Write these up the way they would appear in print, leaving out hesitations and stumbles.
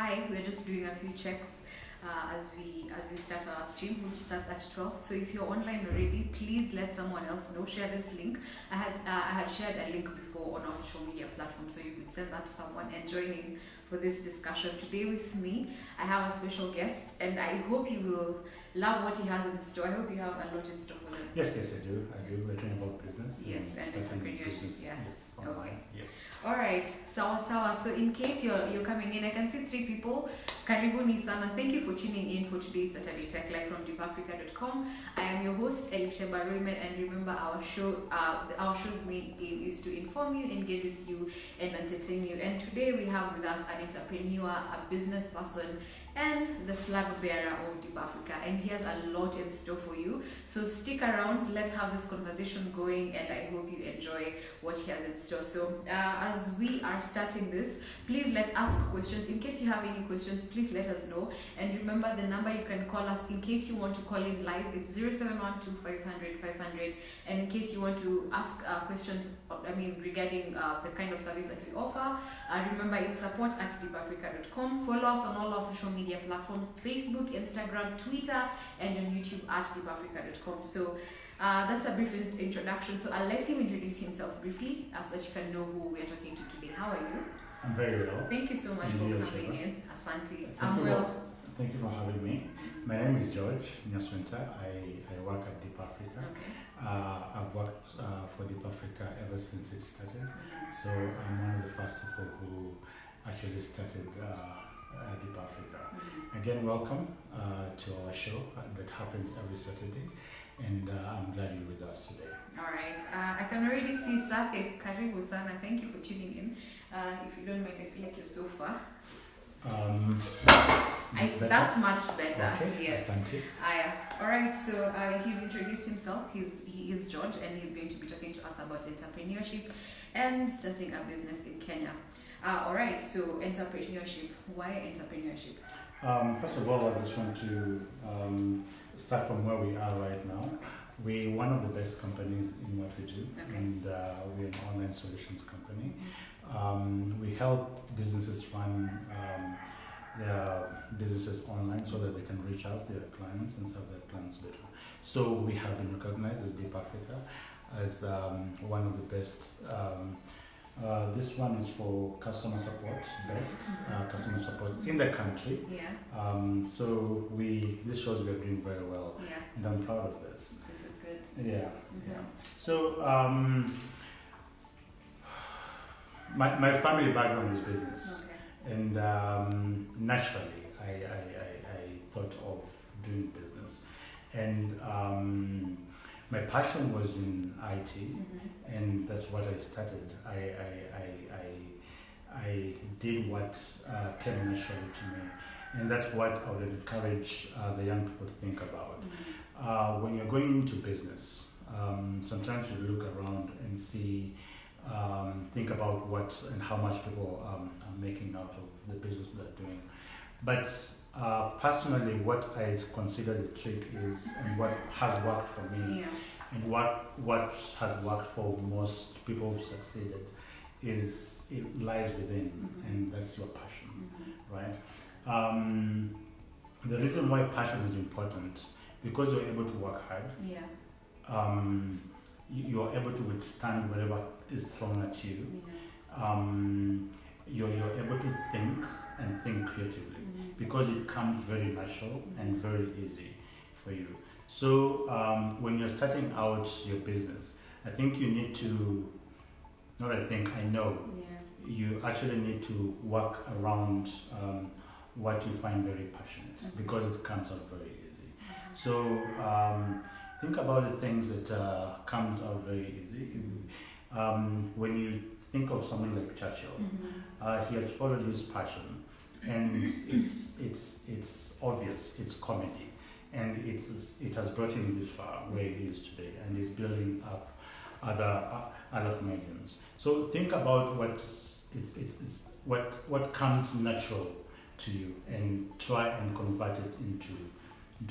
hi. We're just doing a few checks as we start our stream, which starts at 12. So if you're online already, please let someone else know. Share this link. I had shared a link before on our social media platform, so you could send that to someone and join in for this discussion. Today with me, I have a special guest, and I hope you will love what he has in store. I hope you have a lot in store for them. Yes, I do. We're talking about business. Yes, and entrepreneurship. Yeah. Yes, online. Okay. Yes. All right. Sawa. So in case you're coming in, I can see 3 people. Karibuni sana. Thank you for tuning in for today's Saturday Tech Live from deepafrica.com. I am your host, Elisha Baruime, and remember our show's main aim is to inform you, engage with you, and entertain you. And today we have with us an entrepreneur, a business person, and the flag bearer of Deep Africa, and he has a lot in store for you. So stick around, let's have this conversation going, and I hope you enjoy what he has in store. So as we are starting this, please let us ask questions. In case you have any questions, please let us know. And remember the number you can call us in case you want to call in live. It's 0712 500 500. And in case you want to ask questions, regarding the kind of service that we offer, remember it's support@deepafrica.com. Follow us on all our social media platforms: Facebook, Instagram, Twitter, and on YouTube @deepafrica.com. So that's a brief introduction. So I'll let him introduce himself briefly so that you can know who we are talking to today. How are you? I'm very well. Thank you so much for coming in. Asante. Thank you for having me. My name is George Nyaswinta. I work at Deep Africa. Okay. I've worked for Deep Africa ever since it started. So I'm one of the first people who actually started Deep Africa. Again, welcome to our show that happens every Saturday, and I'm glad you're with us today. All right. I can already see Sate. Karibu sana. Thank you for tuning in. If you don't mind, I feel like you're so far. That's much better. Okay. Yes. Asante. All right. So he's introduced himself. He is George, and he's going to be talking to us about entrepreneurship and starting a business in Kenya. All right. So entrepreneurship. Why entrepreneurship? First of all, I just want to start from where we are right now. We're one of the best companies in what we do, and we're an online solutions company. We help businesses run their businesses online so that they can reach out to their clients and serve their clients better. So we have been recognized as Deep Africa as one of the best. This one is for customer support, best customer support in the country. Yeah. So this shows we are doing very well, and I'm proud of this. This is good. Yeah. So my family background is business, and naturally I thought of doing business, and my passion was in IT, and that's what I started. I did what came naturally to me, and that's what I would encourage the young people to think about. When you're going into business, sometimes you look around and see, think about what and how much people are making out of the business they're doing. But personally, what I consider the trick is, and what has worked for me, and what has worked for most people who succeeded, is it lies within, and that's your passion, right? The reason why passion is important, because you're able to work hard. You're able to withstand whatever is thrown at you. You're able to think creatively, because it comes very natural and very easy for you. So when you're starting out your business, I think you need to, I know, you actually need to work around what you find very passionate, because it comes out very easy. So think about the things that comes out very easy. When you think of someone like Churchill, he has followed his passion, and it's obvious, it's comedy, and it has brought him this far where he is today, and he's building up other comedians. So think about what comes natural to you, and try and convert it into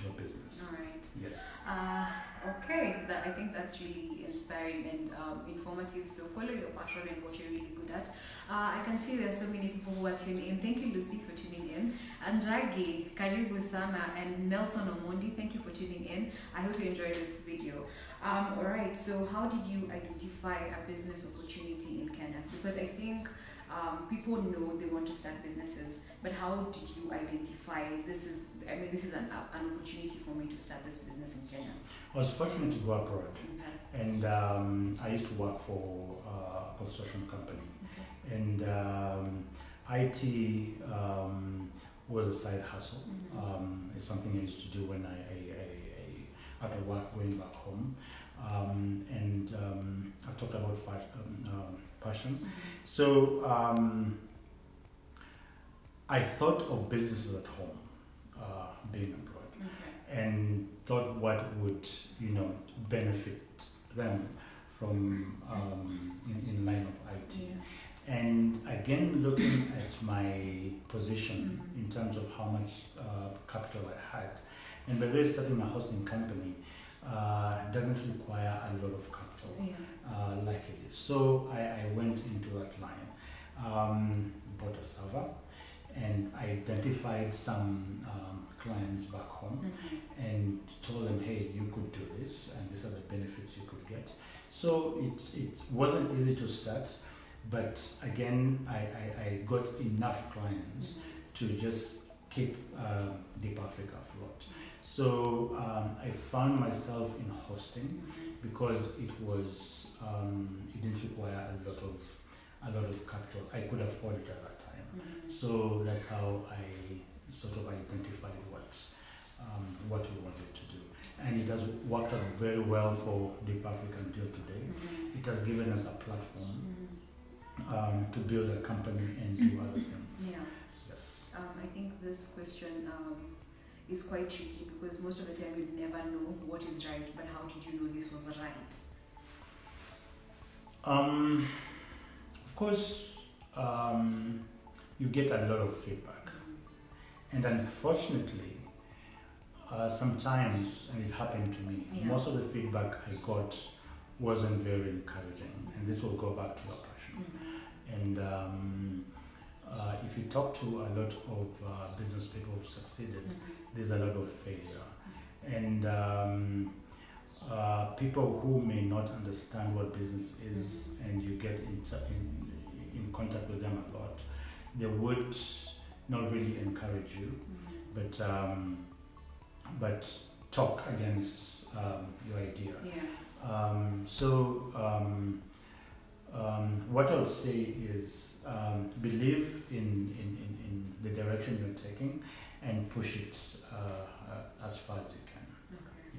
a business. All right. Yes. Okay, I think that's really inspiring and informative. So follow your passion and what you're really good at. I can see there are so many people who are tuning in. Thank you, Lucy, for tuning in. in. Anjagi, Karibu Sana, and Nelson Omondi, thank you for tuning in. I hope you enjoyed this video. Alright, so how did you identify a business opportunity in Kenya? Because I think people know they want to start businesses, but how did you identify this is an opportunity for me to start this business in Kenya? I was fortunate to go abroad, Okay. and I used to work for a construction company, Okay. and IT was a side hustle. It's something I used to do when I after work going back home, and I've talked about passion. So I thought of businesses at home, being abroad, and thought what would benefit them from in line of IT. Yeah. And again, looking at my position in terms of how much capital I had, and by the way, starting a hosting company doesn't require a lot of capital like it is. So I went into that line, bought a server, and I identified some clients back home and told them, hey, you could do this, and these are the benefits you could get. So it wasn't easy to start, but again, I got enough clients to just keep Deep Africa afloat. So I found myself in hosting because it didn't require a lot of capital. I could afford it at that time. So that's how I sort of identified what we wanted to do. And it has worked out very well for Deep Africa until today. It has given us a platform to build a company and do other things. Yeah. Yes. I think this question is quite tricky because most of the time you never know what is right, but how did you know this was right? Of course, you get a lot of feedback, and unfortunately, sometimes, and it happened to me, most of the feedback I got wasn't very encouraging, and this will go back to your passion. And if you talk to a lot of business people who've succeeded, there's a lot of failure, and people who may not understand what business is, and you get in contact with them a lot, they would not really encourage you, but talk against your idea. What I would say is believe in the direction you're taking and push it as far as you can.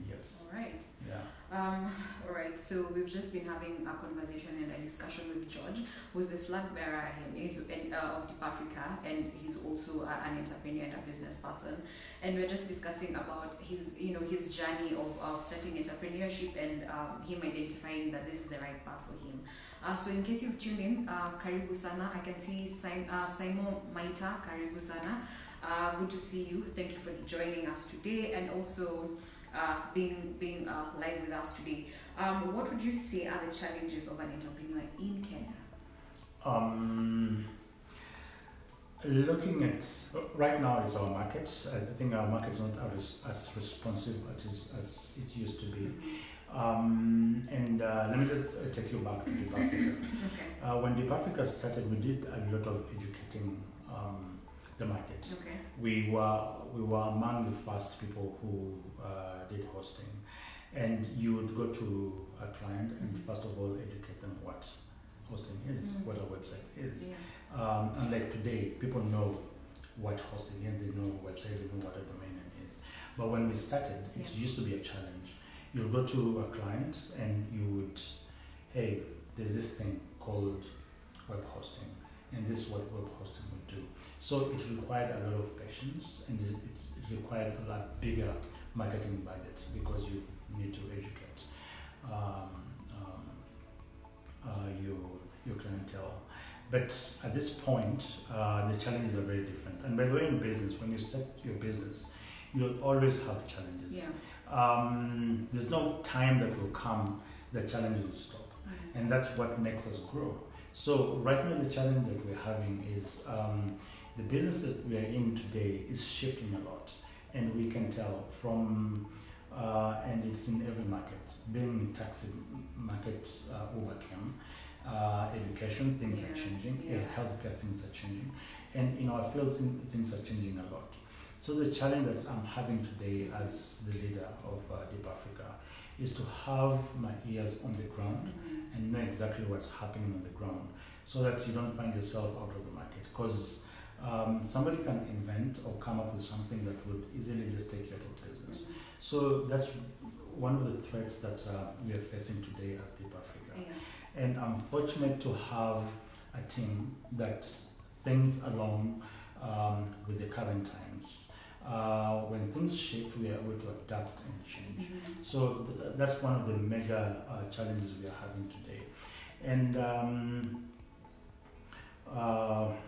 Yes. All right. Yeah. All right. So we've just been having a conversation and a discussion with George, who's the flag bearer of Deep Africa, and he's also an entrepreneur and a business person. And we're just discussing about his journey of starting entrepreneurship and him identifying that this is the right path for him. So in case you've tuned in, Karibu Sana. I can see Simon Maita. Karibu Sana. Good to see you. Thank you for joining us today, and also being live with us today. What would you say are the challenges of an entrepreneur in Kenya? Looking at right now is our market. I think our market is not as responsive as it used to be. And let me just take you back to Deep Africa. When Deep Africa started, we did a lot of educating the market. We were among the first people who did hosting, and you would go to a client and first of all educate them what hosting is, what a website is. Unlike today, people know what hosting is, they know a website, they know what a domain name is. But when we started, it used to be a challenge. You'll go to a client and you would, hey, there's this thing called web hosting, and this is what web hosting would do. So it required a lot of patience, and it required a lot bigger marketing budget because you need to educate your clientele. But at this point, the challenges are very different. And by the way, in business, when you start your business, you'll always have challenges. There's no time that will come the challenge will stop, and that's what makes us grow. So right now, the challenge that we're having is the business that we are in today is shifting a lot, and we can tell from, and it's in every market. Being in taxi market, Uber came, education, things are changing, healthcare, things are changing, and in our field, things are changing a lot. So the challenge that I'm having today as the leader of Deep Africa is to have my ears on the ground and know exactly what's happening on the ground, so that you don't find yourself out of the market. Because somebody can invent or come up with something that would easily just take you out of business. So that's one of the threats that we are facing today at Deep Africa. And I'm fortunate to have a team that thinks along with the current times. When things shift, we are able to adapt and change. So that's one of the major challenges we are having today. And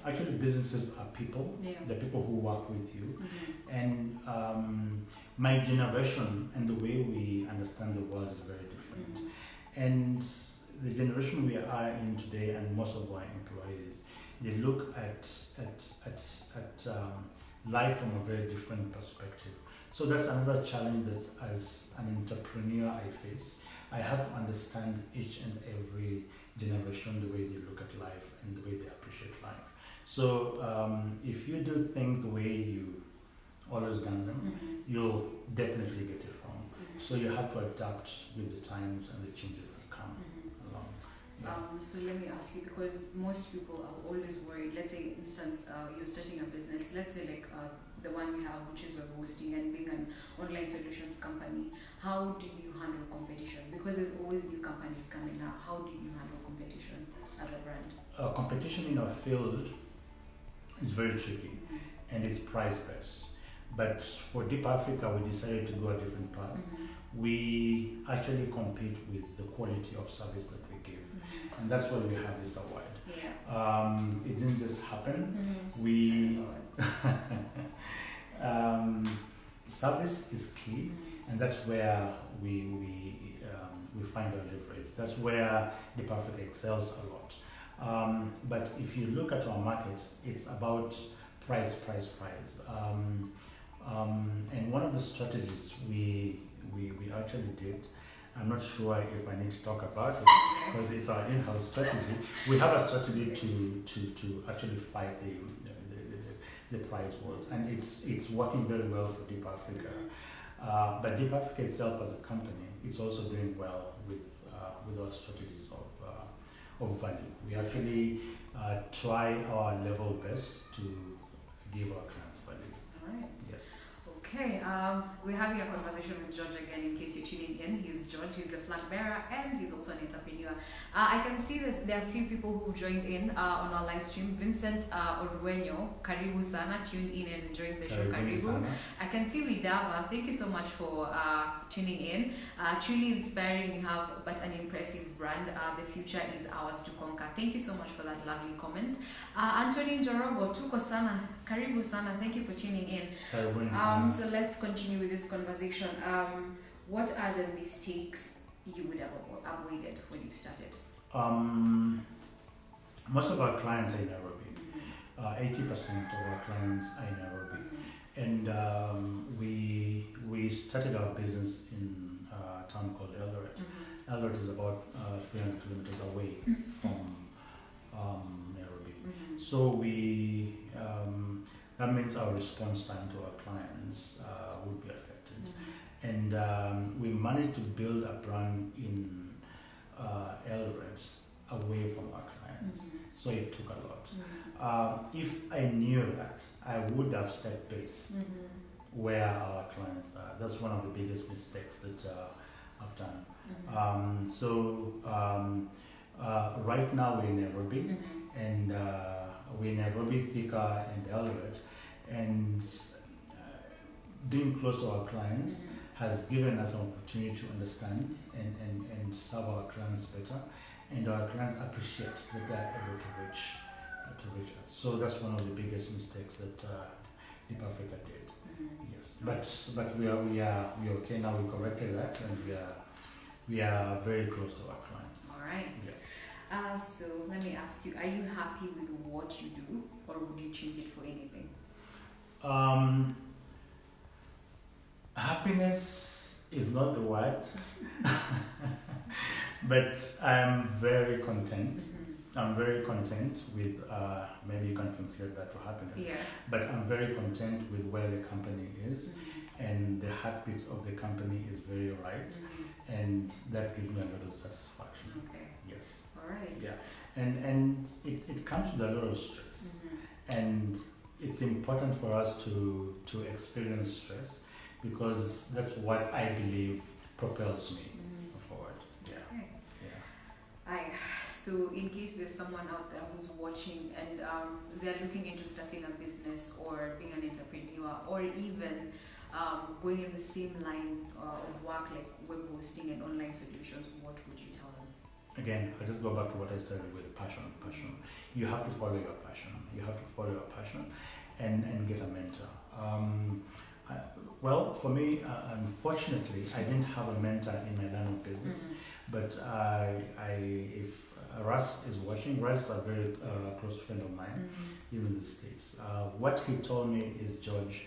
actually, businesses are people. The people who work with you. And my generation and the way we understand the world is very different. And the generation we are in today, and most of our employees, they look at life from a very different perspective. So that's another challenge that as an entrepreneur I face. I have to understand each and every generation, the way they look at life and the way they appreciate life. So if you do things the way you always done them, you'll definitely get it wrong. So you have to adapt with the times and the changes that come along. So let me ask you, because most people are always worried. Let's say, instance, you're starting a business. Let's say like the one you have, which is web hosting and being an online solutions company. How do you handle competition? Because there's always new companies coming up. How do you handle competition as a brand? Competition in our field is very tricky, and it's price-based. But for Deep Africa, we decided to go a different path. We actually compete with the quality of service that we give. And that's why we have this award. It didn't just happen. We service is key, and that's where we find our leverage. That's where Deep Africa excels a lot. But if you look at our markets, it's about price. And one of the strategies we actually did, I'm not sure if I need to talk about it because it's our in-house strategy. We have a strategy to actually fight the price wars, and it's working very well for Deep Africa. But Deep Africa itself as a company, it's also doing well with our strategies of value. We actually try our level best to give our clients value. All right. Yes. Okay, we're having a conversation with George again. In case you're tuning in, he's George. He's the flag bearer and he's also an entrepreneur. I can see this. There are a few people who've joined in on our live stream. Vincent Oruenyo, karibu sana, tuned in and enjoying the show. Karibu. I can see Widava. Thank you so much for tuning in. Truly inspiring. You have but an impressive brand. The future is ours to conquer. Thank you so much for that lovely comment. Anthony Njorogo, tuko sana. Karibu sana. Thank you for tuning in. So let's continue with this conversation. What are the mistakes you would have avoided when you started? Most of our clients are in Nairobi. 80% of our clients are in Nairobi. And we started our business in a town called Eldoret. Eldoret is about 300 kilometers away from Nairobi. So that means our response time to our clients would be affected. And we managed to build a brand in Eldoret away from our clients. So it took a lot. If I knew that, I would have set base where our clients are. That's one of the biggest mistakes that I've done. Right now we're in Nairobi, and we're in Nairobi, Thika, and Eldoret. And being close to our clients has given us an opportunity to understand and serve our clients better, and our clients appreciate that they are able to reach us. So that's one of the biggest mistakes that Deep Africa did. Yes, but we are okay now. We corrected that, and we are very close to our clients. All right. Yes. So let me ask you: are you happy with what you do, or would you change it for anything? Happiness is not the word, but I'm very content. I'm very content with, maybe you can translate that to happiness, Yeah. but I'm very content with where the company is, and the heartbeat of the company is very right, and that gives me a lot of satisfaction. Okay. Yes. All right. Yeah. And it comes with a lot of stress, and it's important for us to experience stress, because that's what I believe propels me forward. Yeah. Okay. Yeah. So in case there's someone out there who's watching and they're looking into starting a business or being an entrepreneur, or even going in the same line of work like web hosting and online solutions, what would you tell them? Again, I'll just go back to what I started with, passion. You have to follow your passion. And get a mentor. Well, for me, unfortunately, I didn't have a mentor in my line of business, but if Russ is watching, Russ is a very close friend of mine in the States. What he told me is, George,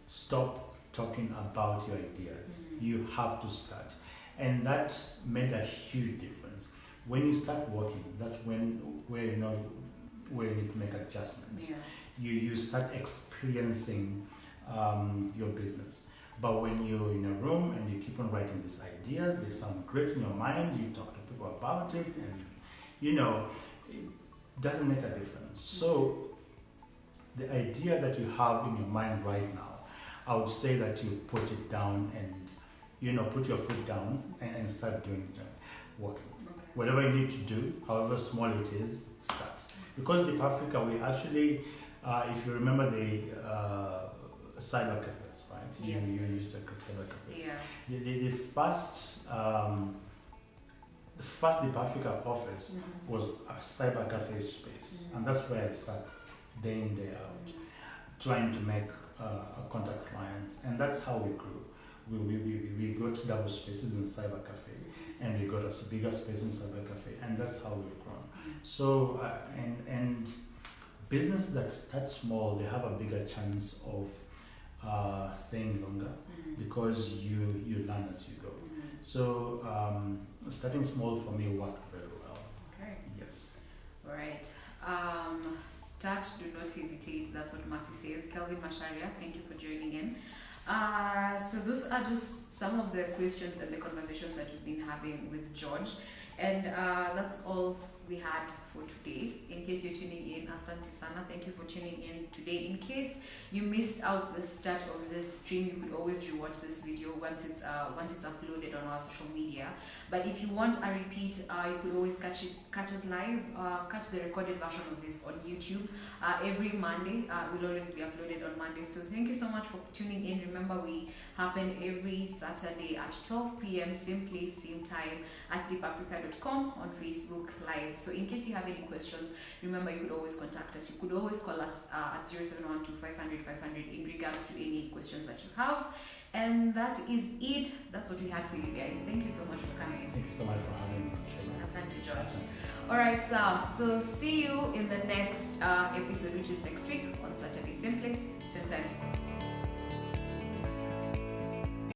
stop talking about your ideas. You have to start. And that made a huge difference. When you start working, that's where you need to make adjustments. Yeah. You start experiencing your business. But when you're in a room and you keep on writing these ideas, they sound great in your mind, you talk to people about it, and it doesn't make a difference. So the idea that you have in your mind right now, I would say that you put it down and put your foot down and start doing working. Okay. Whatever you need to do, however small it is, start. Because Deep Africa, we actually, if you remember the cyber cafes, right? Yes. You used to cyber cafe. Yeah. The first Deep Africa office was a cyber cafe space, and that's where I sat day in, day out, trying to make contact clients, and that's how we grew. We got double spaces in cyber cafe, and we got a bigger space in cyber cafe, and that's how we've grown. So and business that start small, they have a bigger chance of staying longer, because you learn as you go. So starting small for me worked very well. Okay. Yes. All right. Start, do not hesitate. That's what Mercy says. Kelvin Masharia, thank you for joining in. So those are just some of the questions and the conversations that we've been having with George. And that's all we had for today. In case you're tuning in, asante sana. Thank you for tuning in today. In case you missed out the start of this stream, you could always rewatch this video once it's uploaded on our social media. But if you want a repeat, you could always catch us live, catch the recorded version of this on YouTube every Monday. It will always be uploaded on Monday. So thank you so much for tuning in. Remember, we happen every Saturday at 12 p.m. same place, same time at deepafrica.com on Facebook Live. So in case you have any questions, remember you could always contact us. You could always call us at 0712 500 500 in regards to any questions that you have. And that is it. That's what we had for you guys. Thank you so much for coming. Thank you so much for having me. Asante, George. All right, so see you in the next episode, which is next week on Saturday, same place, same time.